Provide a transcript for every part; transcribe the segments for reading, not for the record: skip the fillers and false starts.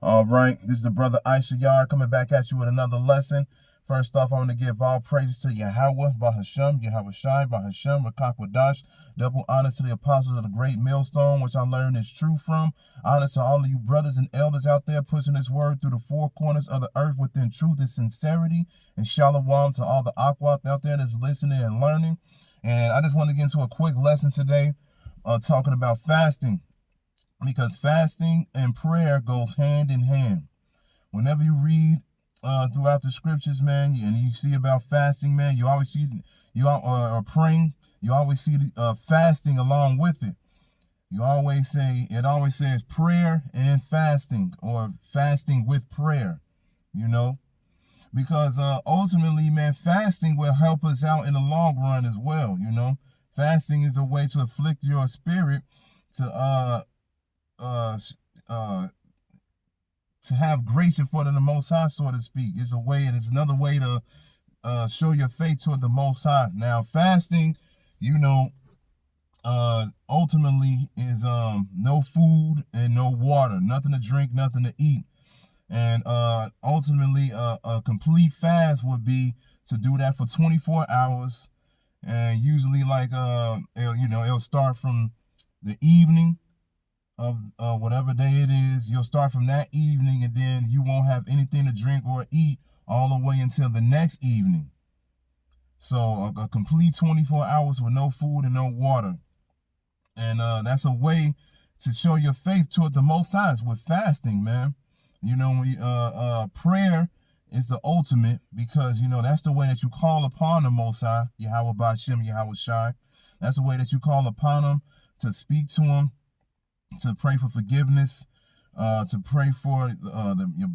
All right, this is the brother Ishayar coming back at you with another lesson. First off, I want to give all praises to Yahweh, Bahasham, Yahweh Shai, Bahasham, Rakakwadash. Double honor to the apostles of the great millstone, which I learned is true from. Honor to all of you brothers and elders out there pushing this word through the four corners of the earth within truth and sincerity. And shalom to all the aquath out there that's listening and learning. And I just want to get into a quick lesson today, talking about fasting. Because fasting and prayer goes hand in hand. Whenever you read throughout the scriptures, man, and you see about fasting, man, you always see or praying. You always see fasting along with it. It always says prayer and fasting, or fasting with prayer. You know, because ultimately, man, fasting will help us out in the long run as well. You know, fasting is a way to afflict your spirit to have grace in front of the Most High, so to speak. It's a way, and it's another way to show your faith toward the Most High. Now, fasting, you know, ultimately is no food and no water, nothing to drink, nothing to eat. And ultimately, a complete fast would be to do that for 24 hours. And usually, like, it'll start from the evening of whatever day it is. You'll start from that evening, and then you won't have anything to drink or eat all the way until the next evening. So a complete 24 hours with no food and no water. And that's a way to show your faith toward the Most High with fasting, man. You know, prayer is the ultimate, because, you know, that's the way that you call upon the Most High, Yahweh Ba'ashem, Yahweh Shai. That's the way that you call upon him, to speak to him, to pray for forgiveness, to pray for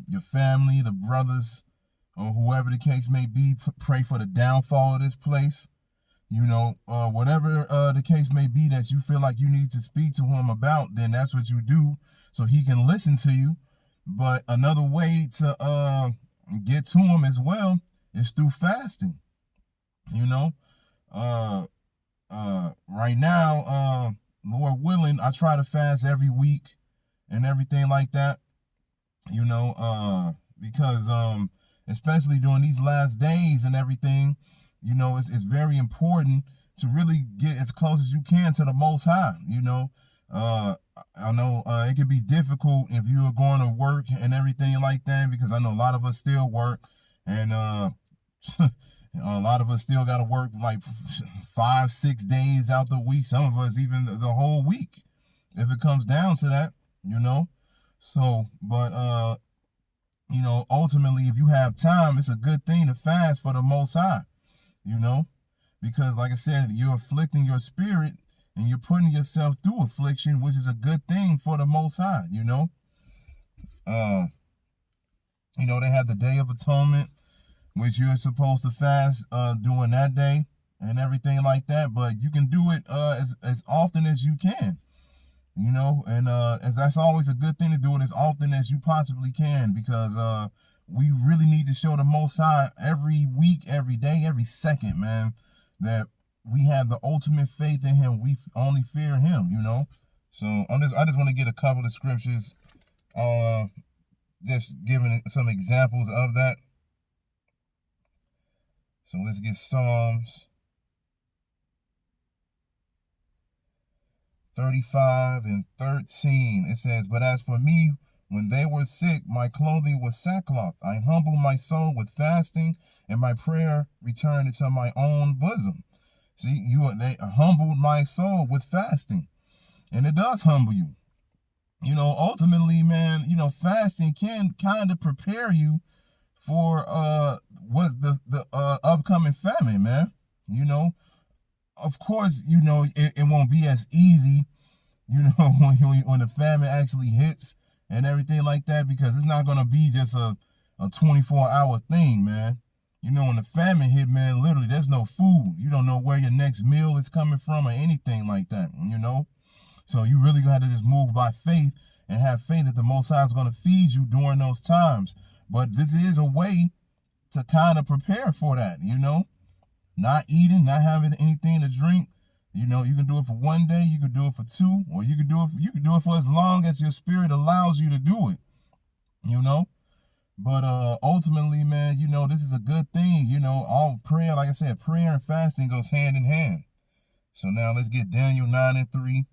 your family, the brothers, or whoever the case may be. Pray for the downfall of this place. You know, whatever the case may be that you feel like you need to speak to him about, then that's what you do, so he can listen to you. But another way to get to him as well is through fasting. You know, right now, Lord willing, I try to fast every week and everything like that, you know, because especially during these last days and everything, you know, it's very important to really get as close as you can to the Most High. You know, I know it can be difficult if you are going to work and everything like that, because I know a lot of us still work, and a lot of us still got to work like 5-6 days out the week. Some of us even the whole week, if it comes down to that, you know. So, but you know, ultimately, if you have time, it's a good thing to fast for the Most High, you know, because like I said, you're afflicting your spirit and you're putting yourself through affliction, which is a good thing for the Most High, you know. You know, they have the Day of Atonement, which you're supposed to fast during that day and everything like that. But you can do it as often as you can, you know, and as that's always a good thing to do it as often as you possibly can, because we really need to show the Most High every week, every day, every second, man, that we have the ultimate faith in him. We only fear him, you know. So I just want to get a couple of scriptures, just giving some examples of that. So let's get Psalms 35:13. It says, "But as for me, when they were sick, my clothing was sackcloth. I humbled my soul with fasting, and my prayer returned into my own bosom." See, they humbled my soul with fasting, and it does humble you. You know, ultimately, man, you know, fasting can kind of prepare you for what's the upcoming famine, man. You know, of course, you know, it won't be as easy, you know, when the famine actually hits and everything like that, because it's not going to be just a 24-hour thing, man. You know, when the famine hit, man, literally there's no food. You don't know where your next meal is coming from or anything like that, you know. So you really gonna have to just move by faith and have faith that the Most High is gonna feed you during those times. But this is a way to kind of prepare for that, you know. Not eating, not having anything to drink. You know, you can do it for one day, you can do it for two, or you can do it for as long as your spirit allows you to do it. you know. But ultimately, man, you know, this is a good thing. You know, all prayer, like I said, prayer and fasting goes hand in hand. So now let's get Daniel 9:3.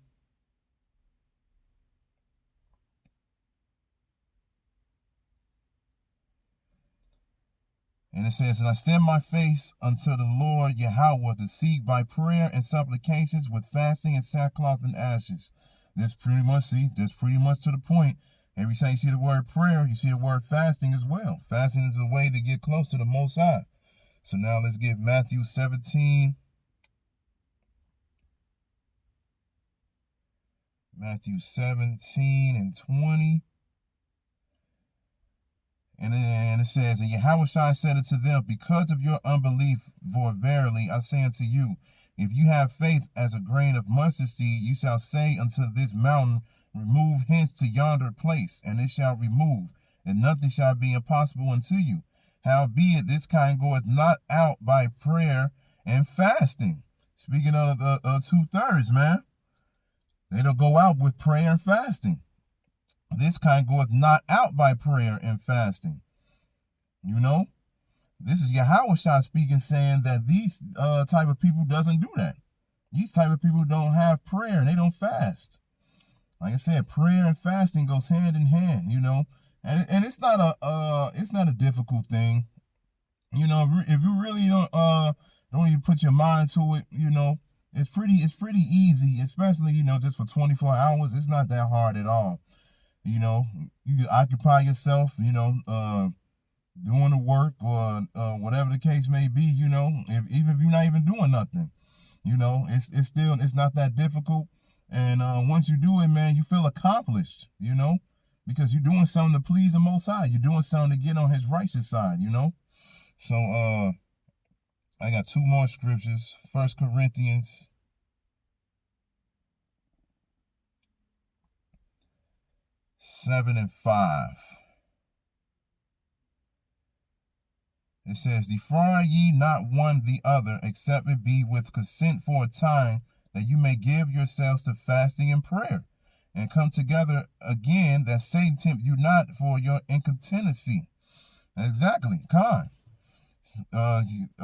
And it says, and I send my face unto the Lord Yahweh to seek by prayer and supplications with fasting and sackcloth and ashes. That's pretty much to the point. Every time you see the word prayer, you see the word fasting as well. Fasting is a way to get close to the Most High. So now let's get Matthew 17. Matthew 17:20. And it says, and Yahushua said unto them, because of your unbelief, for verily I say unto you, if you have faith as a grain of mustard seed, you shall say unto this mountain, remove hence to yonder place, and it shall remove, and nothing shall be impossible unto you. Howbeit this kind goeth not out by prayer and fasting. Speaking of the 2/3, man, they don't go out with prayer and fasting. This kind goeth not out by prayer and fasting. You know, this is Yahushua speaking, saying that these type of people doesn't do that. These type of people don't have prayer and they don't fast. Like I said, prayer and fasting goes hand in hand. You know, and it's not a difficult thing. You know, if you really don't even put your mind to it, you know, it's pretty easy. Especially, you know, just for 24 hours, it's not that hard at all. You know, you can occupy yourself, you know, doing the work or whatever the case may be, you know, even if you're not even doing nothing, you know, it's not that difficult. And once you do it, man, you feel accomplished, you know, because you're doing something to please the Most High. You're doing something to get on his righteous side, you know. So I got two more scriptures. 1 Corinthians 7:5. It says, defraud ye not one the other, except it be with consent for a time, that you may give yourselves to fasting and prayer, and come together again, that Satan tempt you not for your incontinency. Exactly, Khan.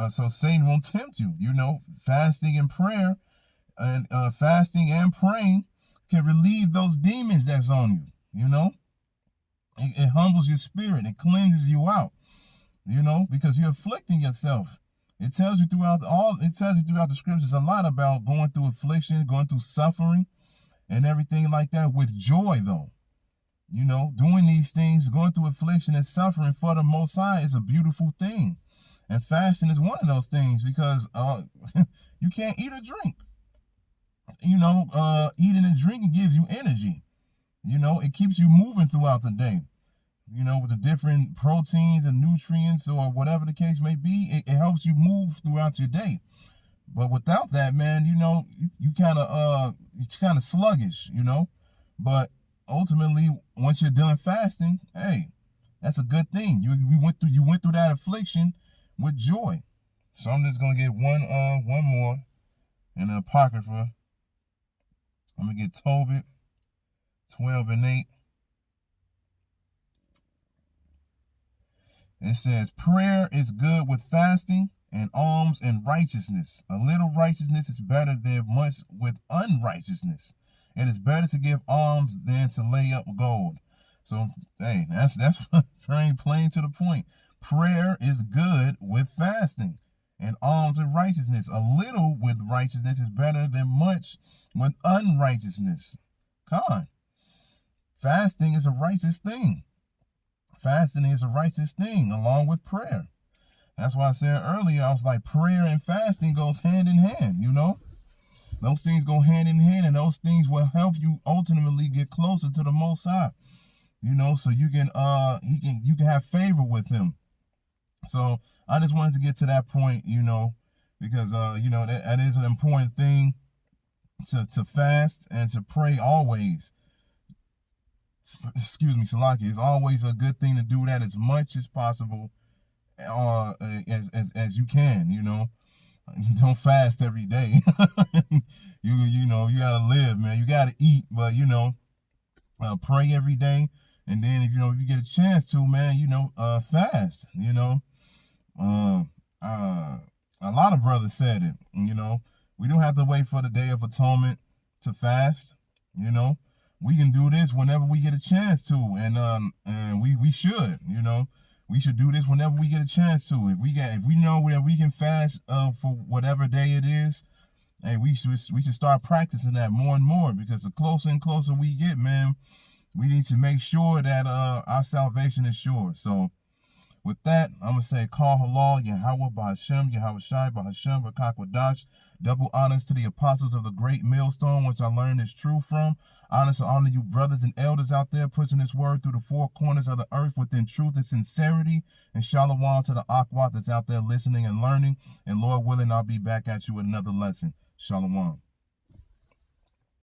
So Satan won't tempt you. You know, fasting and prayer, and fasting and praying can relieve those demons that's on you. You know, it humbles your spirit. It cleanses you out. You know, because you're afflicting yourself. It tells you throughout the scriptures a lot about going through affliction, going through suffering, and everything like that with joy, though. You know, doing these things, going through affliction and suffering for the Most High is a beautiful thing. And fasting is one of those things, because you can't eat or drink. You know, eating and drinking gives you energy. You know, it keeps you moving throughout the day. You know, with the different proteins and nutrients or whatever the case may be, it helps you move throughout your day. But without that, man, you know, you kind of sluggish, you know. But ultimately, once you're done fasting, hey, that's a good thing. You went through that affliction with joy. So I'm just gonna get one more in the Apocrypha. I'm gonna get Tobit 12:8. It says, prayer is good with fasting and alms and righteousness. A little righteousness is better than much with unrighteousness. It is better to give alms than to lay up gold. So, hey, that's plain to the point. Prayer is good with fasting and alms and righteousness. A little with righteousness is better than much with unrighteousness. Come on. Fasting is a righteous thing. Fasting is a righteous thing along with prayer. That's why I said earlier, I was like, prayer and fasting goes hand in hand, you know? Those things go hand in hand, and those things will help you ultimately get closer to the Most High. You know, so you can have favor with him. So I just wanted to get to that point, you know, because you know, that is an important thing to fast and to pray always. Excuse me, Salaki. It's always a good thing to do that as much as possible, as you can. You know, don't fast every day. you know, you gotta live, man. You gotta eat, but you know, pray every day. And then if you get a chance to, man, fast. A lot of brothers said it. We don't have to wait for the Day of Atonement to fast. We can do this whenever we get a chance to, and we should. We should do this whenever we get a chance to. If we know that we can fast for whatever day it is, hey, we should start practicing that more and more, because the closer and closer we get, man, we need to make sure that our salvation is sure. So with that, I'm going to say, Kal Halal, Yahweh B'Hashem, Yahweh Shai B'Hashem, B'Kakwadash. Double honors to the apostles of the great millstone, which I learned is true from. Honors to honor you brothers and elders out there, pushing this word through the four corners of the earth within truth and sincerity. And shalom to the Akwat that's out there listening and learning. And Lord willing, I'll be back at you with another lesson. Shalom.